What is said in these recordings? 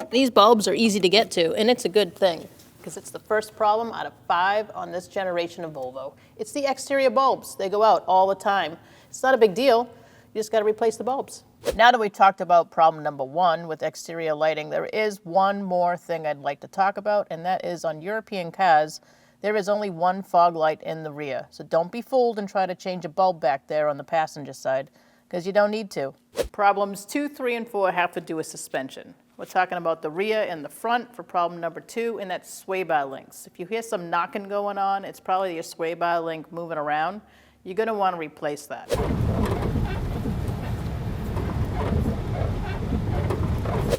These bulbs are easy to get to, and it's a good thing, because it's the first problem out of 5 on this generation of Volvo. It's the exterior bulbs. They go out all the time. It's not a big deal. You just got to replace the bulbs. Now that we've talked about problem number 1 with exterior lighting, there is one more thing I'd like to talk about, and that is on European cars, there is only one fog light in the rear. So don't be fooled and try to change a bulb back there on the passenger side, because you don't need to. Problems 2, 3, and 4 have to do with suspension. We're talking about the rear and the front for problem number 2, and that's sway bar links. If you hear some knocking going on, it's probably your sway bar link moving around. You're going to want to replace that.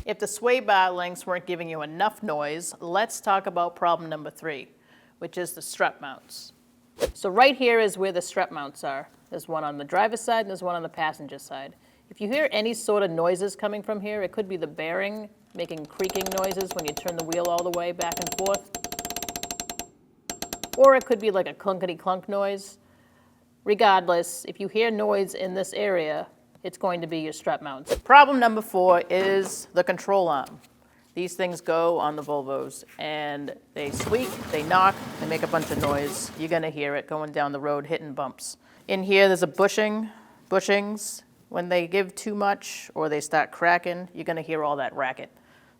If the sway bar links weren't giving you enough noise, let's talk about problem number 3, which is the strut mounts. So right here is where the strut mounts are. There's one on the driver's side and there's one on the passenger side. If you hear any sort of noises coming from here, it could be the bearing making creaking noises when you turn the wheel all the way back and forth. Or it could be like a clunkety clunk noise. Regardless, if you hear noise in this area, it's going to be your strut mounts. Problem number 4 is the control arm. These things go on the Volvos, and they squeak, they knock, they make a bunch of noise. You're gonna hear it going down the road, hitting bumps. In here, there's a bushings. When they give too much or they start cracking, you're gonna hear all that racket.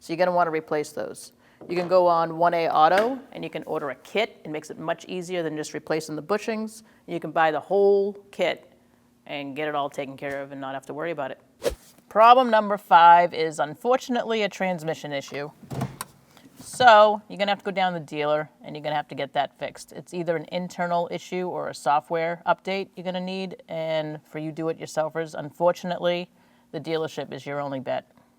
So you're gonna wanna replace those. You can go on 1A Auto, and you can order a kit. It makes it much easier than just replacing the bushings. You can buy the whole kit and get it all taken care of and not have to worry about it. Problem number 5 is unfortunately a transmission issue. So you're gonna have to go down to the dealer and you're gonna have to get that fixed. It's either an internal issue or a software update you're gonna need, and for you do-it-yourselfers, unfortunately, the dealership is your only bet.